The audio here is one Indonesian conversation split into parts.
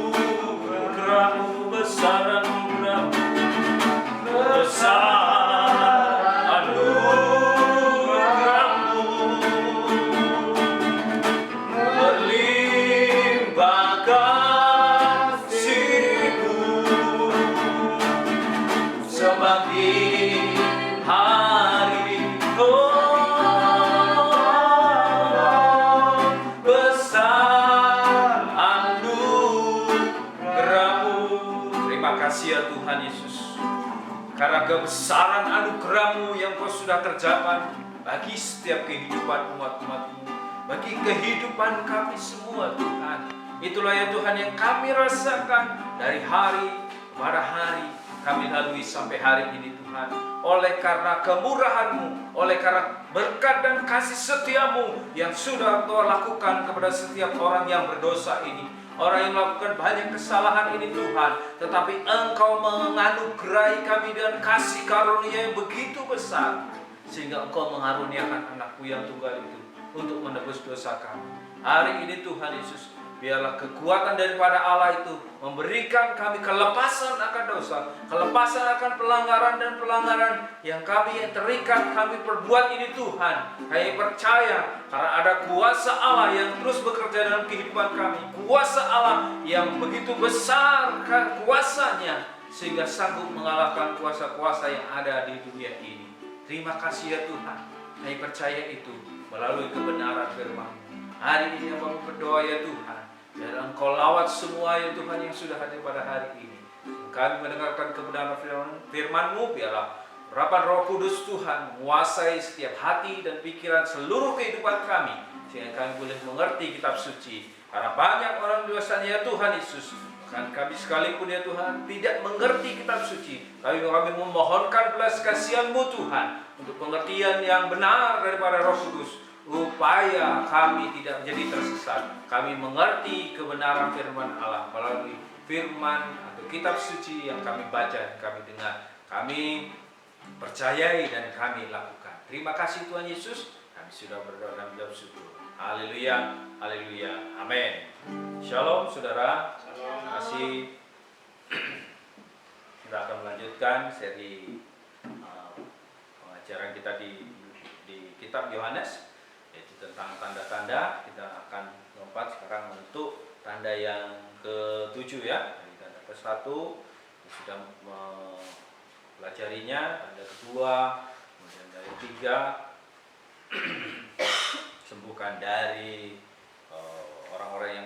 anugerahmu, besar anugerahmu, besar anugerahmu, berlimpah kasih-Mu semakin hari. Besar anugerahmu. Terima kasih ya Tuhan Yesus, karena kebesaran anugerah-Mu yang Kau sudah kerjakan bagi setiap kehidupan umat-umat-Mu, bagi kehidupan kami semua Tuhan. Itulah ya Tuhan yang kami rasakan dari hari kepada hari kami lalui sampai hari ini Tuhan. Oleh karena kemurahan-Mu, oleh karena berkat dan kasih setia-Mu yang sudah Kau lakukan kepada setiap orang yang berdosa ini, orang yang melakukan banyak kesalahan ini Tuhan, tetapi Engkau menganugerahi kami dengan kasih karunia yang begitu besar, sehingga Engkau mengaruniakan anak-Mu yang tunggal itu untuk menebus dosa kami. Hari ini Tuhan Yesus, biarlah kekuatan daripada Allah itu memberikan kami kelepasan akan dosa, kelepasan akan pelanggaran dan pelanggaran yang kami terikat, kami perbuat ini Tuhan. Kami percaya karena ada kuasa Allah yang terus bekerja dalam kehidupan kami, kuasa Allah yang begitu besar kuasanya sehingga sanggup mengalahkan kuasa-kuasa yang ada di dunia ini. Terima kasih ya Tuhan, kami percaya itu melalui kebenaran firman-Mu. Hari ini Hamba berdoa ya Tuhan, dan Engkau lawat semua ya Tuhan yang sudah hadir pada hari ini. Kami mendengarkan kebenaran firman-Mu, biarlah urapan Roh Kudus Tuhan menguasai setiap hati dan pikiran seluruh kehidupan kami, sehingga kami boleh mengerti kitab suci. Karena banyak orang dosanya ya Tuhan Yesus, kan kami sekalipun ya Tuhan tidak mengerti kitab suci, tapi kami memohonkan belas kasihan-Mu Tuhan untuk pengertian yang benar daripada Roh Kudus, upaya kami tidak menjadi tersesat. Kami mengerti kebenaran firman Allah melalui firman atau kitab suci yang kami baca, kami dengar, kami percayai dan kami lakukan. Terima kasih Tuhan Yesus, kami sudah berdoa dan menjawab syukur. Haleluya, haleluya, amin. Shalom saudara. Terima kasih. Kita akan melanjutkan seri pengajaran kita di kitab Yohanes, yaitu tentang tanda-tanda. Kita akan lompat sekarang untuk tanda yang ke-7 ya. Dari tanda ke-1 sudah mempelajarinya, tanda kedua, kemudian dari 3 sembuhkan dari orang-orang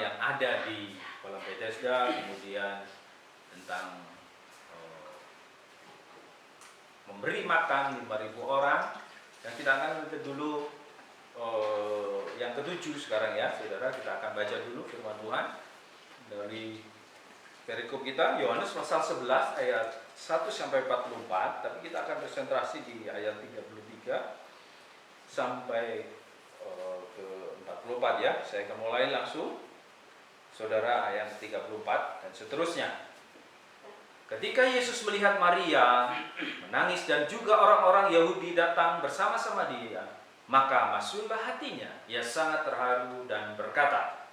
yang ada di kolam Bethesda, kemudian tentang memberi makan 5.000 orang. Dan kita akan lihat dulu yang ke-7 sekarang ya saudara. Kita akan baca dulu firman Tuhan dari perikop kita, Yohanes pasal 11 ayat 1-44. Tapi kita akan konsentrasi di ayat 33 sampai ke 44 ya. Saya akan mulai langsung saudara, ayat 34 dan seterusnya. Ketika Yesus melihat Maria menangis dan juga orang-orang Yahudi datang bersama-sama dia, maka masullah hatinya, ia sangat terharu dan berkata,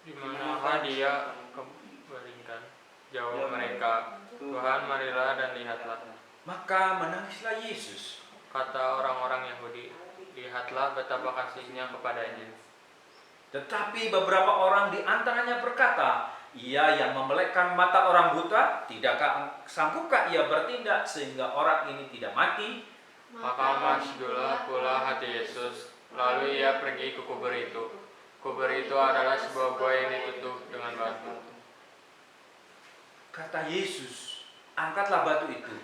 Di manakah dia kembalikan? Jawab mereka, Tuhan, marilah dan lihatlah. Maka menangislah Yesus. Kata orang-orang Yahudi, lihatlah betapa kasihnya kepadanya. Tetapi beberapa orang di antaranya berkata, ia yang memelekkan mata orang buta, tidakkah sanggupkah ia bertindak sehingga orang ini tidak mati? Maka masjidlah pula hati Yesus. Lalu ia pergi ke kubur itu. Kubur itu adalah sebuah gua yang ditutup dengan batu. Kata Yesus, angkatlah batu itu.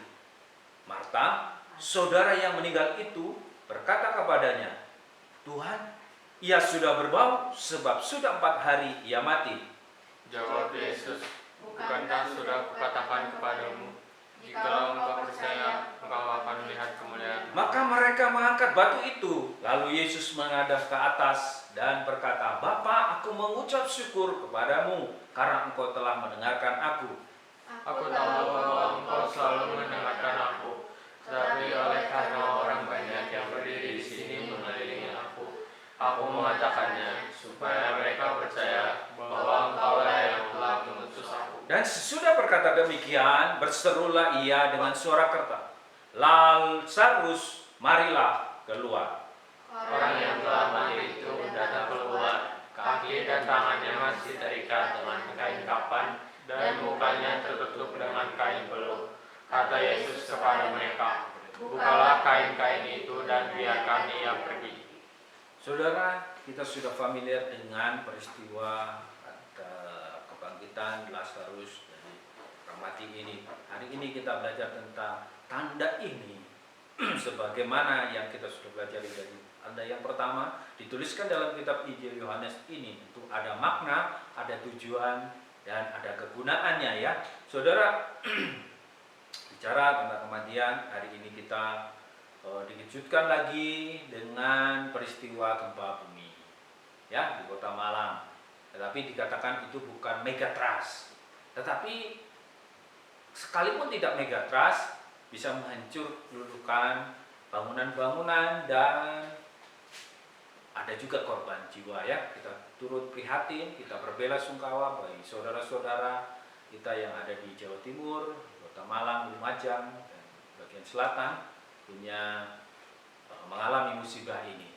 Marta, saudara yang meninggal itu, berkata kepadanya, Tuhan, ia sudah berbau sebab sudah 4 hari ia mati. Jawab Yesus, bukankah sudah kukatakan kepadamu, jikalau engkau percaya, engkau akan melihat kemuliaan. Maka mereka mengangkat batu itu. Lalu Yesus menghadap ke atas dan berkata, Bapa, aku mengucap syukur kepadamu karena engkau telah mendengarkan aku. Aku tahu bahwa engkau selalu mendengarkan aku, tetapi oleh karena orang banyak yang berdiri di sini mengelilingi aku mengatakannya supaya mereka Dan sesudah berkata demikian, berserulah ia dengan suara kertas, Lazarus, marilah keluar. Orang yang telah mati itu datang keluar, kaki dan tangannya masih terikat dengan kain kapan, dan mukanya tertutup dengan kain peluh. Kata Yesus kepada mereka, bukalah kain-kain itu dan biarkan ia pergi. Saudara, kita sudah familiar dengan peristiwa kebangkitan Lazarus dari orang mati ini. Hari ini kita belajar tentang tanda ini sebagaimana yang kita sudah belajar dari tanda yang pertama dituliskan dalam kitab Injil Yohanes ini. Itu ada makna, ada tujuan, dan ada kegunaannya ya. Saudara, bicara tentang kematian, hari ini kita dikejutkan lagi dengan peristiwa gempa bumi ya di Kota Malang. Tetapi dikatakan itu bukan megatrust. Tetapi sekalipun tidak megatrust, bisa menghancurkan bangunan-bangunan dan ada juga korban jiwa ya. Kita turut prihatin, kita berbela-sungkawa bagi saudara-saudara kita yang ada di Jawa Timur, Kota Malang, Lumajang, dan bagian selatan punya mengalami musibah ini.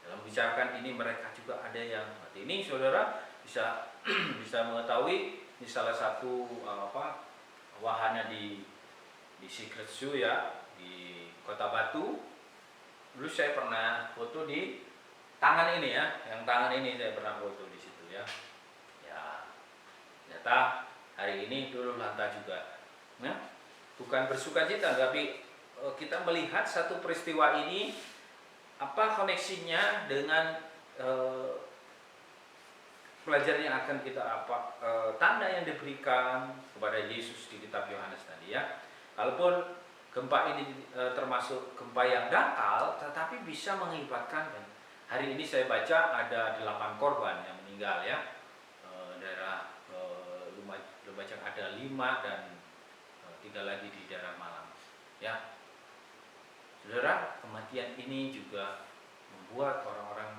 Dalam membicarakan ini mereka juga ada yang mati. Ini saudara bisa bisa mengetahui ini salah satu wahana di Secret Zoo ya di Kota Batu. Dulu saya pernah foto di tangan ini ya, yang tangan ini saya pernah foto di situ ya. Ya, ternyata hari ini dulu lanta juga. Nah, bukan bersukacita, tapi kita melihat satu peristiwa ini apa koneksinya dengan pelajaran yang akan kita tanda yang diberikan kepada Yesus di kitab Yohanes tadi ya. Kalaupun gempa ini termasuk gempa yang dangkal, tetapi bisa mengakibatkan. Hari ini saya baca ada 8 korban yang meninggal ya. Daerah Lumajang ada 5 dan 3 lagi di daerah Malang ya. Saudara, kematian ini juga membuat orang-orang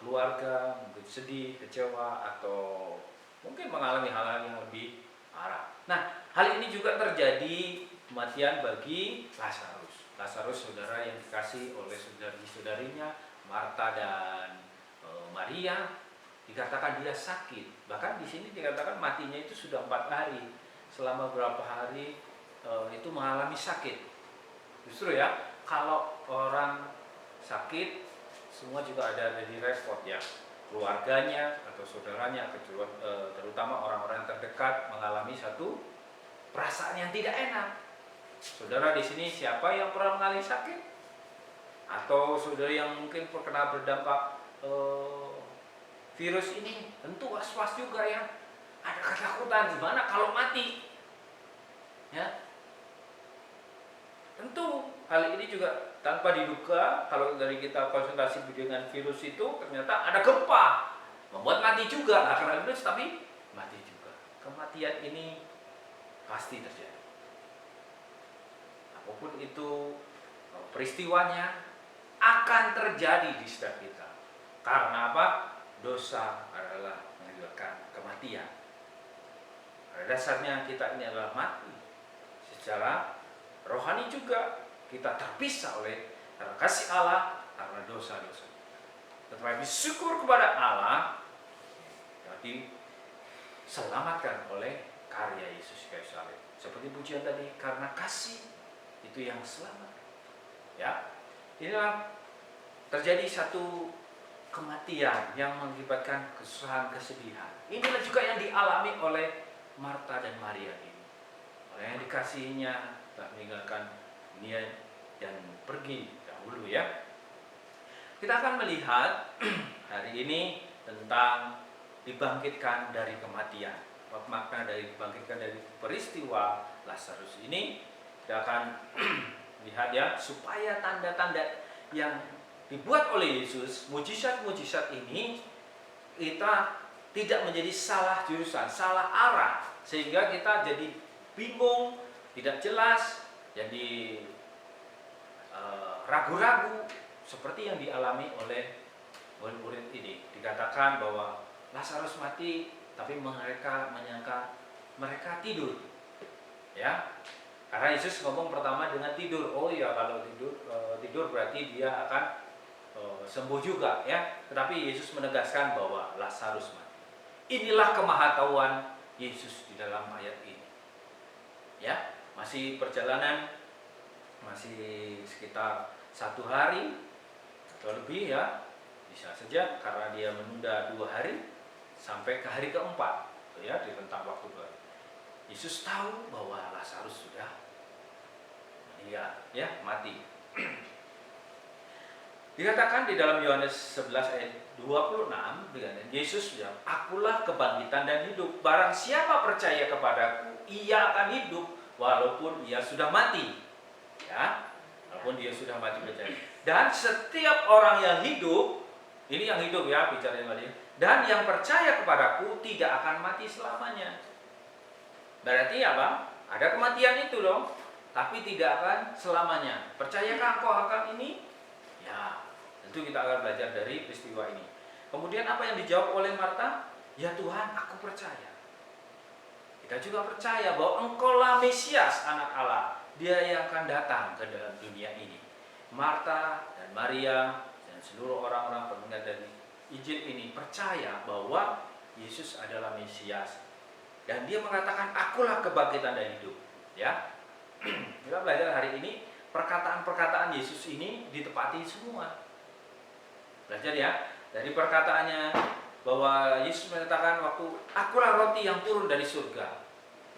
keluarga mungkin sedih, kecewa, atau mungkin mengalami hal-hal yang lebih parah. Nah, hal ini juga terjadi kematian bagi Lazarus. Lazarus, saudara, yang dikasih oleh saudari-saudarinya Marta dan Maria, dikatakan dia sakit. Bahkan di sini dikatakan matinya itu sudah 4 hari. Selama berapa hari itu mengalami sakit. Justru ya, kalau orang sakit, semua juga ada di repot ya. Keluarganya atau saudaranya, terutama orang-orang yang terdekat mengalami satu perasaan yang tidak enak. Saudara di sini siapa yang pernah mengalami sakit? Atau saudara yang mungkin pernah berdampak virus ini, tentu was-was juga ya. Ada ketakutan gimana kalau mati? Ya. Tentu hal ini juga tanpa diduga, kalau dari kita konsultasi dengan virus itu ternyata ada gempa membuat mati juga, nggak kena virus tapi mati juga. Kematian ini pasti terjadi. Apapun itu peristiwanya akan terjadi di setiap kita. Karena apa? Dosa adalah mengakibatkan kematian. Pada dasarnya kita ini adalah mati secara rohani juga, kita terpisah oleh karena kasih Allah, karena dosa-dosa. Tetapi syukur kepada Allah, jadi selamatkan oleh karya Yesus kayu salib. Seperti pujian tadi, karena kasih itu yang selamat. Ya, inilah terjadi satu kematian yang mengakibatkan kesusahan, kesedihan. Inilah juga yang dialami oleh Marta dan Maria ini. Oleh yang dikasihinya telah meninggalkan dunia dan pergi dahulu ya. Kita akan melihat hari ini tentang dibangkitkan dari kematian. Makna dari dibangkitkan dari peristiwa Lazarus ini kita akan lihat ya, supaya tanda-tanda yang dibuat oleh Yesus, mujizat-mujizat ini kita tidak menjadi salah jurusan, salah arah, sehingga kita jadi bingung, tidak jelas, jadi ragu-ragu seperti yang dialami oleh murid-murid ini. Dikatakan bahwa Lazarus mati, tapi mereka menyangka mereka tidur. Ya. Karena Yesus ngomong pertama dengan tidur. Oh iya, kalau tidur berarti dia akan sembuh juga, ya. Tetapi Yesus menegaskan bahwa Lazarus mati. Inilah kemahatauan Yesus di dalam ayat ini. Ya, masih perjalanan, masih sekitar 1 hari atau lebih, ya. Bisa saja karena dia menunda 2 hari sampai ke hari keempat, ya, di rentang waktu baru. Yesus tahu bahwa Lazarus sudah meninggal, ya, mati. Dikatakan di dalam Yohanes 11 ayat 26, Yesus bilang, "Akulah kebangkitan dan hidup. Barang siapa percaya kepadaku, ia akan hidup walaupun ia sudah mati." Ya, walaupun dia sudah mati percaya. Dan setiap orang yang hidup, ini yang hidup ya, bicara tadi. Dan yang percaya kepadaku tidak akan mati selamanya. Berarti apa? Ada kematian itu dong, tapi tidak akan selamanya. Percayakah engkau akan ini? Ya, tentu kita akan belajar dari peristiwa ini. Kemudian apa yang dijawab oleh Marta? Ya Tuhan, aku percaya. Kita juga percaya bahwa engkaulah Mesias, anak Allah. Dia yang akan datang ke dalam dunia ini. Marta dan Maria dan seluruh orang-orang pendengar dari Injil ini percaya bahwa Yesus adalah Mesias. Dan dia mengatakan, akulah kebangkitan dan hidup. Ya, kita belajar hari ini perkataan-perkataan Yesus ini ditepati semua. Belajar ya, dari perkataannya bahwa Yesus menyatakan waktu, akulah roti yang turun dari surga.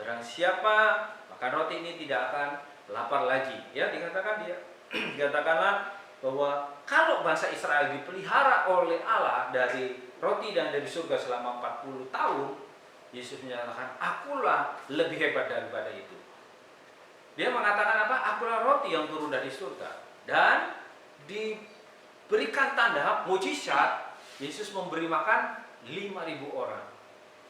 Barang siapa makan roti ini tidak akan lapar lagi. Ya, dikatakanlah bahwa kalau bangsa Israel dipelihara oleh Allah dari roti dan dari surga selama 40 tahun, Yesus menyatakan, akulah lebih hebat daripada itu. Dia mengatakan apa? Akulah roti yang turun dari surga. Dan diberikan tanda mujizat, Yesus memberi makan 5.000 orang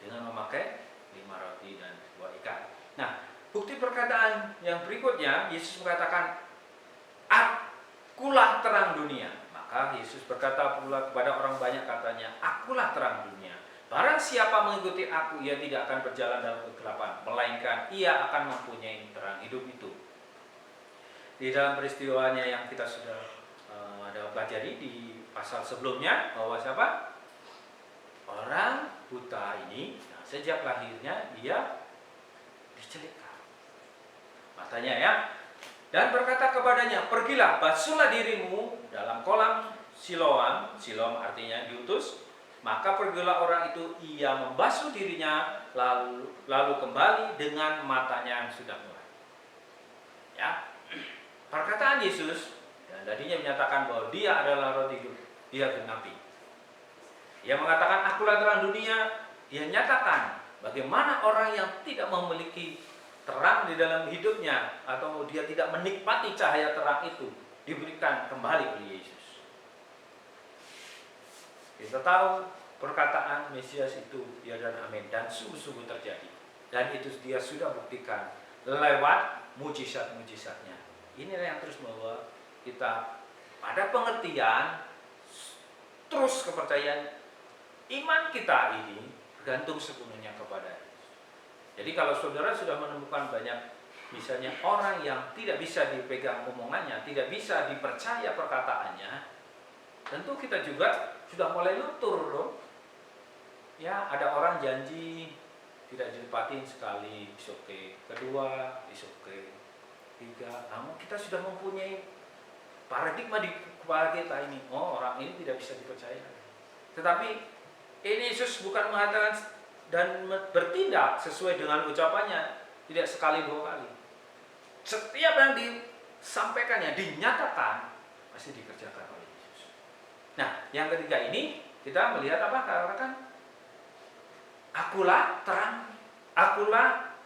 dengan memakai 5 roti dan 2 ikan. Nah, bukti perkataan yang berikutnya, Yesus mengatakan, akulah terang dunia. Maka Yesus berkata pula kepada orang banyak, katanya, akulah terang dunia. Barang siapa mengikuti aku, ia tidak akan berjalan dalam kegelapan, melainkan ia akan mempunyai terang hidup itu. Di dalam peristiwanya yang kita sudah ada pelajari di pasal sebelumnya, bahwa siapa? Orang buta ini, sejak lahirnya dia dicelikkan matanya, ya. Dan berkata kepadanya, pergilah, basuhlah dirimu dalam kolam Siloam. Siloam artinya diutus. Maka pergilah orang itu, ia membasuh dirinya, lalu kembali dengan matanya yang sudah mulai. Ya, perkataan Yesus yang tadinya menyatakan bahwa dia adalah roti hidup, dia genapi. Dia mengatakan, akulah terang dunia. Dia nyatakan bagaimana orang yang tidak memiliki terang di dalam hidupnya, atau dia tidak menikmati cahaya terang itu, diberikan kembali oleh Yesus. Kita tahu perkataan Mesias itu ya dan amin, dan sungguh-sungguh terjadi. Dan itu dia sudah buktikan lewat mujizat-mujizatnya. Inilah yang terus membawa kita pada pengertian terus kepercayaan iman kita ini bergantung sepenuhnya kepada Yesus. Jadi kalau saudara sudah menemukan banyak misalnya orang yang tidak bisa dipegang omongannya, tidak bisa dipercaya perkataannya, tentu kita juga sudah mulai luntur dong. Ya, ada orang janji tidak ditepatin sekali, is okay. Kedua, is okay. 3, namun kita sudah mempunyai paradigma di kepala kita ini. Oh, orang ini tidak bisa dipercaya. Tetapi ini Yesus bukan mengatakan dan bertindak sesuai dengan ucapannya, tidak sekali 2 kali. Setiap yang disampaikannya, dinyatakan, pasti dikerjakan oleh Yesus. Nah, yang ketiga ini kita melihat apa? Katakan, akulah terang, akulah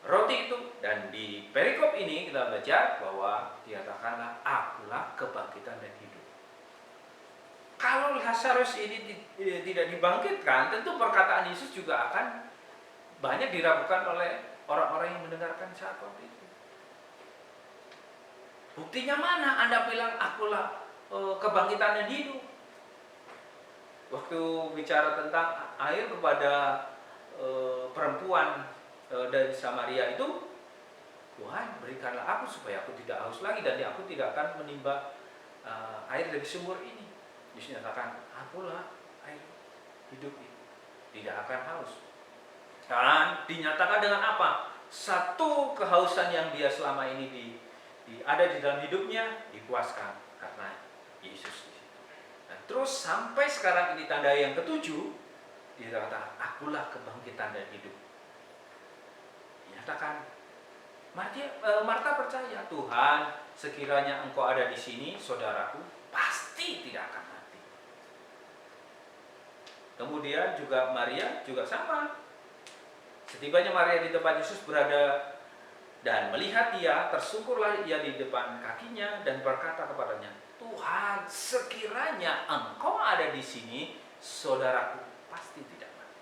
roti itu. Dan di perikop ini kita belajar bahwa dikatakanlah, akulah kebangkitan dan hidup. Kalau Lazarus ini tidak dibangkitkan, tentu perkataan Yesus juga akan banyak diragukan oleh orang-orang yang mendengarkan saat waktu itu. Buktinya mana Anda bilang akulah kebangkitan dan hidup? Waktu bicara tentang air kepada perempuan dari Samaria itu, Tuhan berikanlah aku supaya aku tidak haus lagi dan aku tidak akan menimba air dari sumur ini. Yesus nyatakan, akulah air hidup itu, tidak akan haus. Dan dinyatakan dengan apa? Satu kehausan yang dia selama ini ada di dalam hidupnya dipuaskan karena Yesus di situ. Dan terus sampai sekarang ini tanda yang ketujuh, dia kata, akulah kebangkitan dan hidup. Dinyatakan, Marta percaya, Tuhan, sekiranya engkau ada di sini, saudaraku pasti tidak akan mati. Kemudian juga Maria juga sama. Setibanya Maria di tempat Yesus berada dan melihat dia, tersungkurlah ia di depan kakinya dan berkata kepadanya, Tuhan, sekiranya engkau ada di sini, saudaraku pasti tidak mati.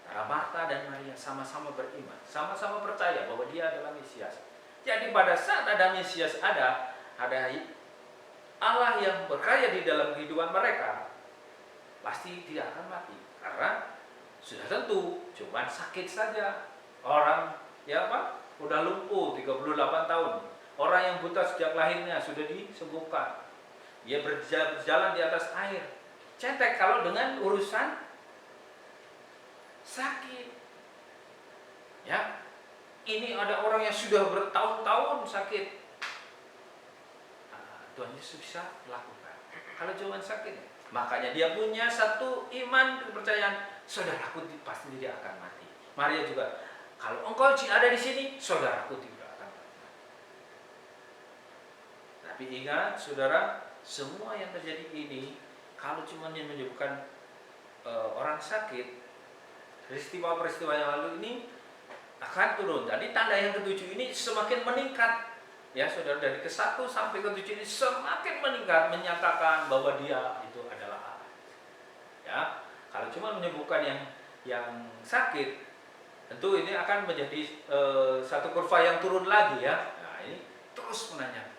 Karena Marta dan Maria sama-sama beriman, sama-sama percaya bahwa dia adalah Mesias. Jadi pada saat ada Mesias ada Allah yang berkarya di dalam kehidupan mereka, pasti tidak akan mati. Karena sudah tentu, cuma sakit saja. Orang udah lumpuh 38 tahun. Orang yang buta sejak lahirnya sudah disembuhkan. Dia berjalan di atas air. Cetek kalau dengan urusan sakit. Ya. Ini ada orang yang sudah bertahun-tahun sakit. Tuhan Yesus bisa lakukan. Kalau cuma sakit, makanya dia punya satu iman, kepercayaan, saudaraku pasti tidak akan mati. Maria juga, kalau engkau ada di sini, saudaraku tidak akan mati. Tapi ingat, saudara, semua yang terjadi ini, kalau cuma yang menyebabkan orang sakit, peristiwa-peristiwa yang lalu ini akan turun. Jadi tanda yang ketujuh ini semakin meningkat. Ya, saudara, dari ke-1 sampai ke-7 ini semakin meningkat, menyatakan bahwa dia itu adalah Allah. Ya, kalau cuma menyembuhkan yang sakit, tentu ini akan menjadi satu kurva yang turun lagi ya. Nah, ini terus menanya,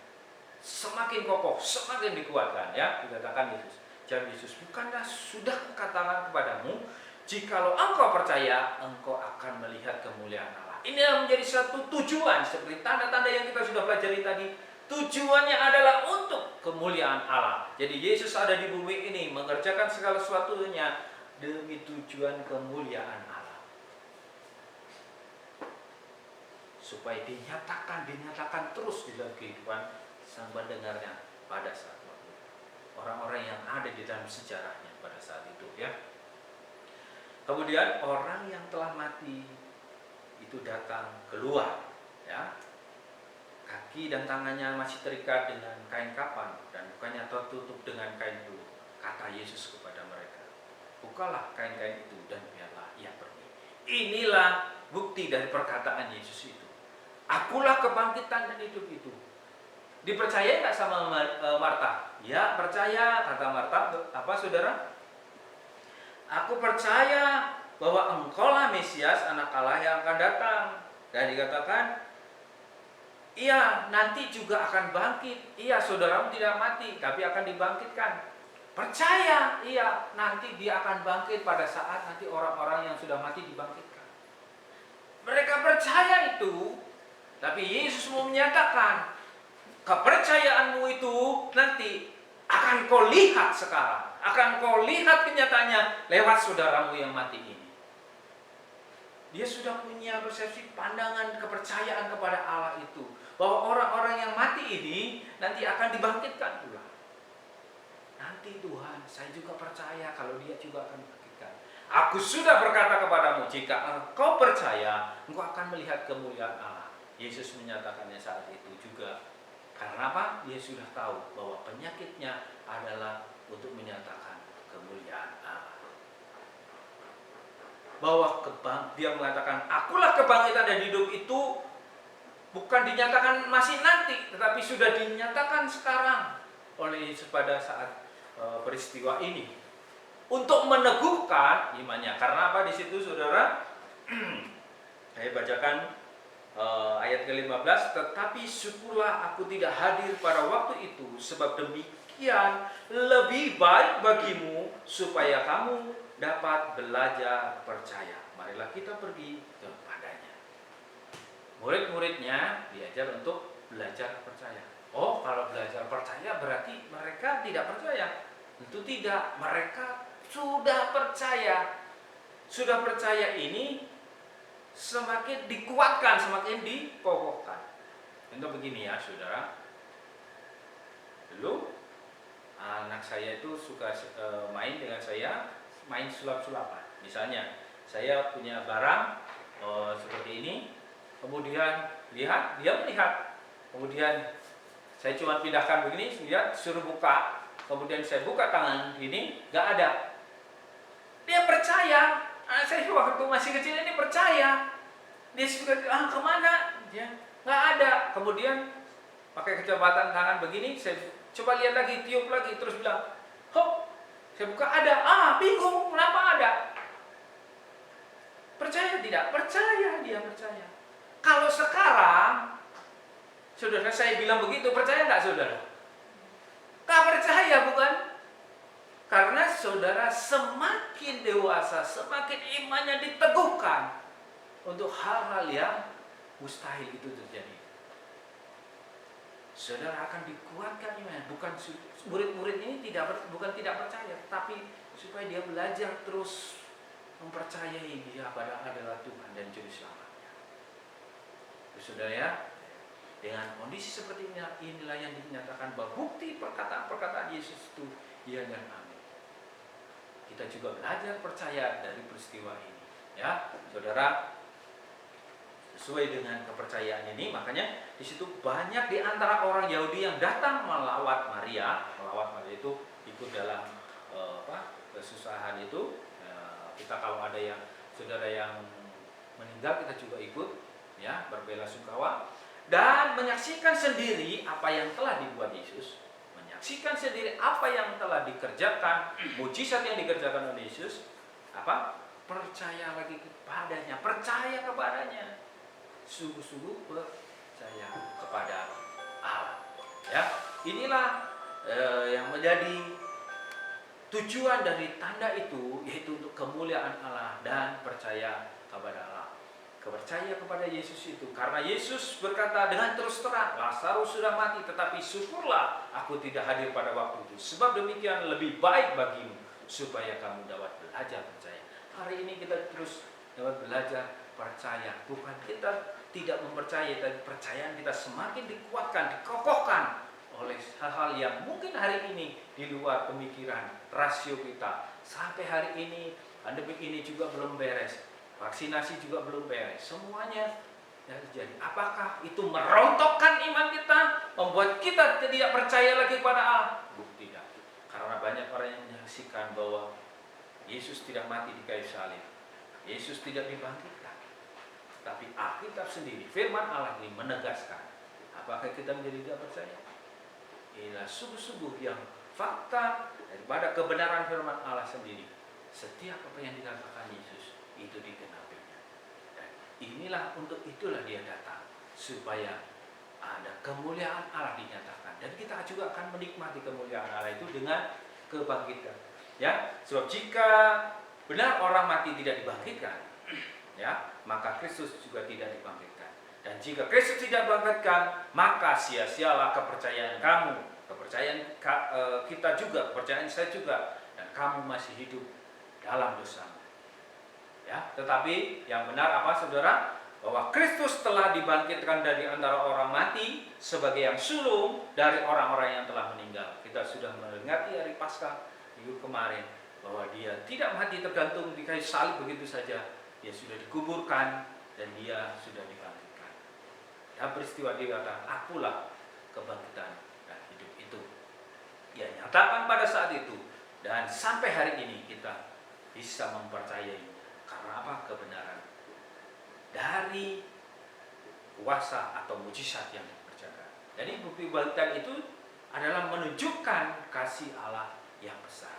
semakin kokoh, semakin dikuatkan ya, dikatakan Yesus. Jawab Yesus, bukankah sudah kukatakan kepadamu, jikalau engkau percaya, engkau akan melihat kemuliaan Allah. Ini yang menjadi satu tujuan, seperti tanda-tanda yang kita sudah pelajari tadi. Tujuannya adalah untuk kemuliaan Allah. Jadi Yesus ada di bumi ini mengerjakan segala sesuatunya demi tujuan kemuliaan Allah. Supaya dinyatakan terus di dalam kehidupan sang pendengarnya pada saat waktu. Orang-orang yang ada di dalam sejarahnya pada saat itu ya. Kemudian orang yang telah mati itu datang keluar ya. Kaki dan tangannya masih terikat dengan kain kapan dan mukanya tertutup dengan kain bulu. Kata Yesus kepada mereka, bukalah kain-kain itu dan biarlah ia pergi. Inilah bukti dari perkataan Yesus itu. Akulah kebangkitan dan hidup itu. Dipercaya nggak sama Marta? Ya percaya, kata Marta. Apa saudara? Aku percaya bahwa engkaulah Mesias, anak Allah yang akan datang. Dan dikatakan, iya nanti juga akan bangkit. Iya, saudaramu tidak mati, tapi akan dibangkitkan. Percaya, iya nanti dia akan bangkit pada saat nanti orang-orang yang sudah mati dibangkitkan. Mereka percaya itu, tapi Yesus mau menyatakan, kepercayaanmu itu nanti akan kau lihat sekarang. Akan kau lihat kenyataannya lewat saudaramu yang mati ini. Dia sudah punya persepsi, pandangan, kepercayaan kepada Allah itu, bahwa orang-orang yang mati ini nanti akan dibangkitkan pula. Nanti Tuhan, saya juga percaya kalau dia juga akan dibangkitkan. Aku sudah berkata kepadamu, jika engkau percaya, engkau akan melihat kemuliaan Allah. Yesus menyatakannya saat itu juga. Karena apa? Dia sudah tahu bahwa penyakitnya adalah untuk menyatakan kemuliaan Allah. Bahwa dia mengatakan, akulah kebangkitan dan hidup itu bukan dinyatakan masih nanti, tetapi sudah dinyatakan sekarang oleh Yesus pada saat peristiwa ini. Untuk meneguhkan imannya. Karena apa di situ saudara? Saya bacakan ayat ke-15, tetapi syukurlah aku tidak hadir pada waktu itu, sebab demikian lebih baik bagimu supaya kamu dapat belajar percaya. Marilah kita pergi kepadanya. Murid-muridnya diajar untuk belajar percaya. Oh, kalau belajar percaya berarti mereka tidak percaya. Tentu tidak, mereka sudah percaya. Sudah percaya ini semakin dikuatkan, semakin dikokohkan. Contoh begini ya, saudara. Dulu anak saya itu suka main dengan saya, main sulap-sulapan. Misalnya, saya punya barang seperti ini, kemudian dia melihat, kemudian saya cuma pindahkan begini, lihat, suruh buka, kemudian saya buka tangan ini, nggak ada. Dia percaya. Saya waktu masih kecil ini percaya. Dia suka, kemana? Dia nggak ada. Kemudian pakai kecepatan tangan begini, saya coba lihat lagi, tiup lagi, terus bilang, hop, saya buka, ada. Bingung, kenapa ada? Percaya tidak? Percaya, dia percaya. Kalau sekarang, saudara, saya bilang begitu, percaya nggak saudara? Nggak percaya, bukan? Karena saudara semakin dewasa, semakin imannya diteguhkan untuk hal-hal yang mustahil itu terjadi. Saudara akan dikuatkan imannya. Bukan murid-murid ini bukan tidak percaya, tapi supaya dia belajar terus mempercayai dia adalah Tuhan dan Juru Selamatnya. Saudara ya, dengan kondisi seperti inilah yang dinyatakan bahwa bukti perkataan Yesus itu iya dan amin. Kita juga belajar percaya dari peristiwa ini, ya, saudara. Sesuai dengan kepercayaan ini, makanya di situ banyak di antara orang Yahudi yang datang melawat Maria itu ikut dalam kesusahan itu. Kita kalau ada yang saudara yang meninggal, kita juga ikut, ya, berbelasungkawa dan menyaksikan sendiri apa yang telah dibuat Yesus. Menyaksikan sendiri apa yang telah dikerjakan, mujizat yang dikerjakan oleh Yesus. Percaya lagi kepadanya, percaya kepadanya, sungguh-sungguh percaya kepada Allah. Ya, inilah yang menjadi tujuan dari tanda itu, yaitu untuk kemuliaan Allah dan percaya kepada Allah. Percaya kepada Yesus itu karena Yesus berkata dengan terus terang, Lazarus sudah mati, tetapi syukurlah aku tidak hadir pada waktu itu, sebab demikian lebih baik bagimu, supaya kamu dapat belajar percaya. Hari ini kita terus dapat belajar percaya. Bukan kita tidak mempercayai, tapi percayaan kita semakin dikuatkan, dikokohkan oleh hal-hal yang mungkin hari ini di luar pemikiran rasio kita. Sampai hari ini pandemi ini juga belum beres, vaksinasi juga belum beres, semuanya terjadi. Apakah itu merontokkan iman kita, membuat kita tidak percaya lagi pada Allah? Tidak. Karena banyak orang yang menyaksikan bahwa Yesus tidak mati di kayu salib, Yesus tidak dibangkitkan. Tapi Alkitab sendiri, firman Allah ini menegaskan. Apakah kita menjadi tidak percaya? Inilah sungguh-sungguh yang fakta daripada kebenaran firman Allah sendiri. Setiap apa yang dikatakan Yesus itu digenapinya. Dan inilah untuk itulah dia datang, supaya ada kemuliaan Allah dinyatakan, dan kita juga akan menikmati kemuliaan Allah itu dengan kebangkitan. Ya, sebab jika benar orang mati tidak dibangkitkan, ya, maka Kristus juga tidak dibangkitkan. Dan jika Kristus tidak dibangkitkan, maka sia-sialah kepercayaan kamu, kepercayaan kita juga, kepercayaan saya juga, dan kamu masih hidup dalam dosa. Ya, tetapi yang benar apa, saudara? Bahwa Kristus telah dibangkitkan dari antara orang mati sebagai yang sulung dari orang-orang yang telah meninggal. Kita sudah mendengar hari Paskah minggu kemarin bahwa dia tidak mati tergantung di kayu salib begitu saja. Dia sudah dikuburkan dan dia sudah dibangkitkan. Dan peristiwa dia kata, akulah kebangkitan dan hidup itu. Dia nyatakan pada saat itu, dan sampai hari ini kita bisa mempercayainya. Karena apa? Kebenaran dari kuasa atau mujizat yang dikerjakan. Jadi bukti kebangkitan itu adalah menunjukkan kasih Allah yang besar,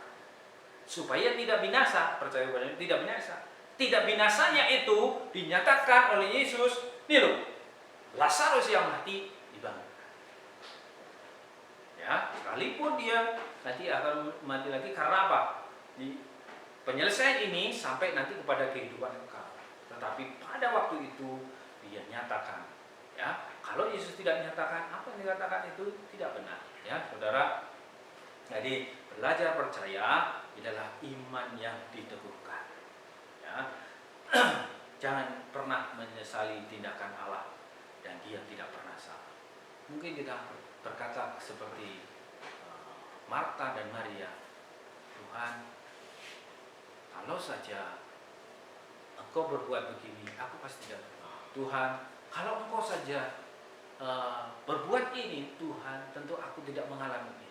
supaya tidak binasa. Percaya kepada tidak binasa. Tidak binasanya itu dinyatakan oleh Yesus. Nih loh, Lazarus yang mati dibangkitkan. Ya, sekalipun dia nanti akan mati lagi karena apa? penyelesaian ini sampai nanti kepada kehidupan kekal. Tetapi pada waktu itu dia nyatakan, ya, kalau Yesus tidak nyatakan, apa yang dikatakan itu tidak benar, ya, saudara. Jadi belajar percaya adalah iman yang diteguhkan, ya. Jangan pernah menyesali tindakan Allah, dan Dia tidak pernah salah. Mungkin kita berkata seperti Marta dan Maria, Tuhan, kalau saja Engkau berbuat begini, aku pasti tidak. Tuhan, kalau Engkau saja berbuat ini, Tuhan, tentu aku tidak mengalami ini.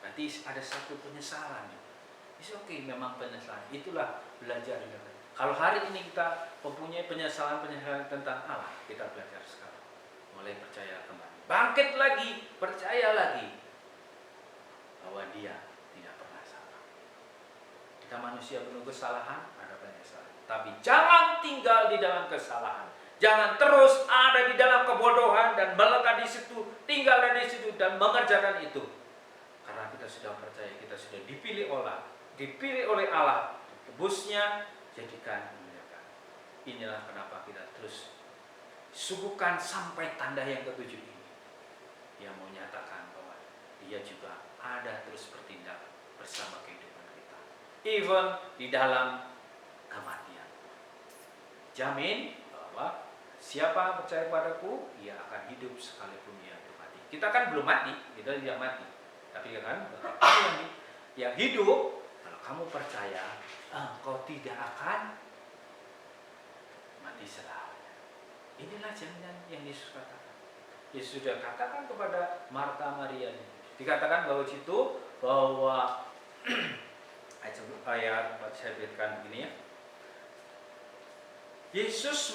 Berarti ada satu penyesalan. It's okay, memang penyesalan. Itulah belajar. Kalau hari ini kita mempunyai penyesalan tentang Allah, kita belajar sekarang. Mulai percaya kembali. Bangkit lagi, percaya lagi bahwa Dia tidak pernah salah. Kita manusia penuh kesalahan, ada penyesalan. Tapi jangan tinggal di dalam kesalahan. Jangan terus ada di dalam kebodohan dan melekat di situ, tinggal di situ dan mengerjakan itu. Karena kita sudah percaya, kita sudah dipilih oleh Allah, tebusnya, jadikan memuliakan. Inilah kenapa kita terus suguhkan sampai tanda yang ketujuh ini. Yang menyatakan bahwa Dia juga ada terus bertindak bersama kehidupan kita. Even di dalam kematian. Jamin bahwa siapa percaya padaku, ia akan hidup sekalipun ia mati. Kita kan belum mati, kita tidak mati. Tapi kan yang hidup, kalau kamu percaya, engkau tidak akan mati selamanya. Inilah jaminan yang Yesus katakan. Yesus sudah katakan kepada Marta Maria ini. Dikatakan bahwa situ bahwa ayat saya berikan begini ya. Yesus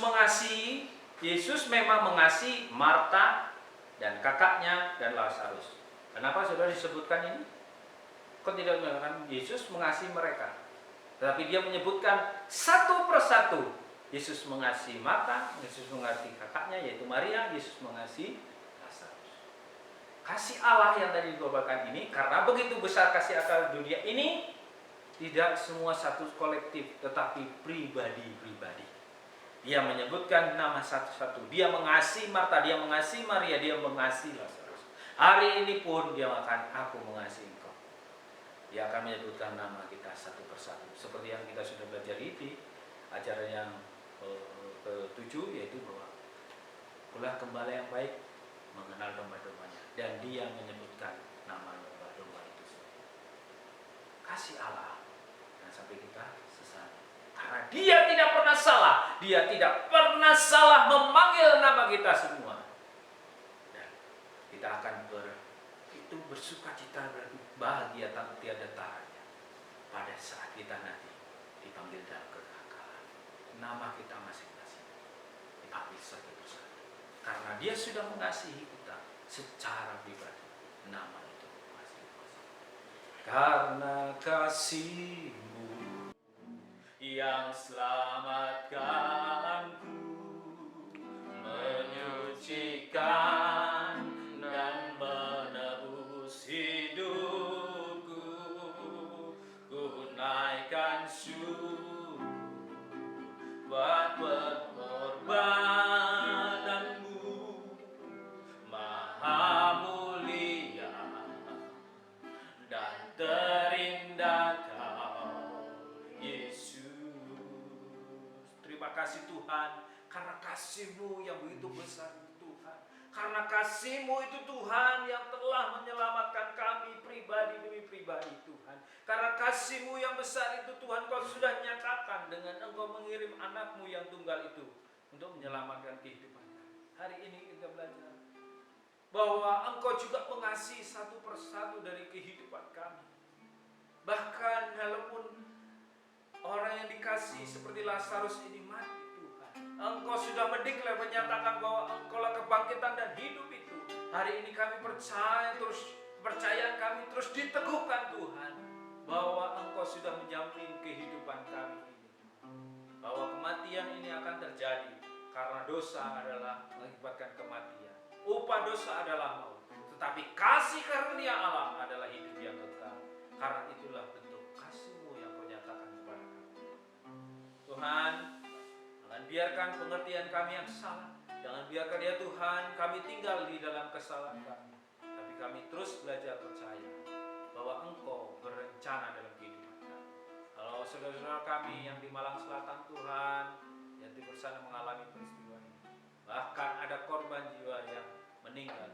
memang mengasihi Marta dan kakaknya dan Lazarus. Kenapa saudara disebutkan ini? Kok tidak mengatakan Yesus mengasihi mereka? Tetapi dia menyebutkan satu persatu. Yesus mengasihi Marta, Yesus mengasihi kakaknya yaitu Maria, Yesus mengasihi Lazarus. Kasih Allah yang tadi dibawakan ini, karena begitu besar kasih Allah dunia ini, tidak semua satu kolektif, tetapi pribadi-pribadi. Dia menyebutkan nama satu-satu. Dia mengasihi Marta, dia mengasihi Maria, dia mengasihi Lazarus. Hari ini pun dia akan, aku mengasihi engkau. Dia akan menyebutkan nama kita satu persatu. Seperti yang kita sudah belajar di ajaran yang ke-7, yaitu bahwa ulah gembala yang baik mengenal domba-dombanya. Dan dia menyebutkan nama domba-domba itu. Kasih Allah. Dan sampai kita sesat. Karena dia tidak pernah salah. Dia tidak pernah salah memanggil nama kita semua. Dan kita akan bersukacita, bahagia tanpa tiada taranya pada saat kita nanti dipanggil dalam kekekalan. Nama kita masing-masing dipanggil satu persatu. Karena dia sudah mengasihi kita secara pribadi. Nama itu masing-masing. Karena kasih-Mu yang selamatkanku, menyucikan dan menebus hidupku, ku naikkan syukur buat pengorbananmu, maha mulia dan terindah Kau, Yesus. Terima kasih Tuhan, karena kasih-Mu yang begitu besar Tuhan. Karena kasih-Mu itu Tuhan yang telah menyelamatkan kami pribadi demi pribadi Tuhan. Karena kasih-Mu yang besar itu Tuhan, Kau sudah nyatakan dengan Engkau mengirim anak-Mu yang tunggal itu untuk menyelamatkan kehidupan kami. Hari ini kita belajar bahwa Engkau juga mengasihi satu persatu dari kehidupan kami. Bahkan walaupun orang yang dikasihi seperti Lazarus ini mati, Engkau sudah mendeklar, menyatakan bahwa Engkaulah kebangkitan dan hidup itu. Hari ini kami percaya kami terus diteguhkan Tuhan, bahwa Engkau sudah menjamin kehidupan kami ini. Bahwa kematian ini akan terjadi karena dosa adalah mengakibatkan kematian. Upah dosa adalah maut. Tetapi kasih karunia Allah adalah hidup yang kekal. Karena itulah bentuk kasih-Mu yang Kau nyatakan biarkan pengertian kami yang salah. Jangan biarkan ya Tuhan kami tinggal di dalam kesalahan kami. Tapi kami terus belajar percaya bahwa Engkau berencana dalam kehidupan kami. Kalau saudara-saudara kami yang di Malang Selatan Tuhan, yang di sana mengalami peristiwa ini, bahkan ada korban jiwa yang meninggal.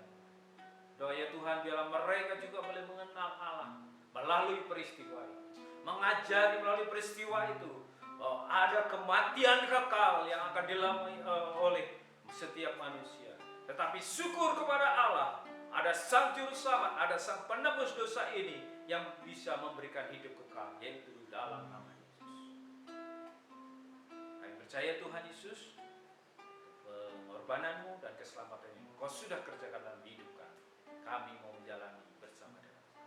Doa ya Tuhan, biarlah mereka juga boleh mengenal Allah melalui peristiwa itu, mengajari melalui peristiwa itu bahwa ada kematian kekal yang akan dialami oleh setiap manusia. Tetapi syukur kepada Allah, ada Sang Juru Selamat, ada Sang Penebus dosa ini yang bisa memberikan hidup kekal, yaitu dalam nama Yesus. Kami percaya Tuhan Yesus, pengorbananmu dan keselamatanmu Kau sudah kerjakan dalam hidup kami. Kami mau menjalani bersama dengan Kau.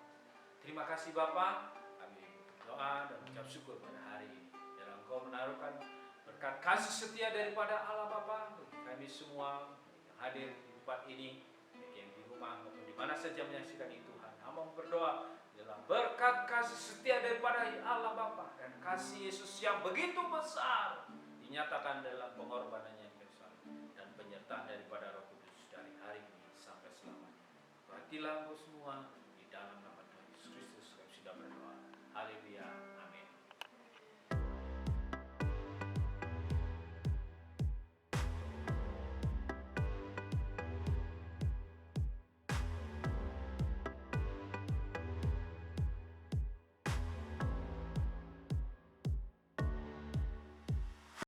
Terima kasih Bapa. Kami berdoa dan mengucap syukur pada hari ini. Dan Engkau menaruhkan berkat kasih setia daripada Allah Bapa bagi kami semua yang hadir di tempat ini, baik yang di rumah maupun di mana saja menyaksikan ini Tuhan. Hamba berdoa dalam berkat kasih setia daripada Allah Bapa dan kasih Yesus yang begitu besar dinyatakan dalam pengorbanannya yang besar dan penyertaan daripada Roh Kudus dari hari ini sampai selamanya. Berkatilah engkau semua di dalam nama Tuhan Yesus Kristus kami sudah berdoa.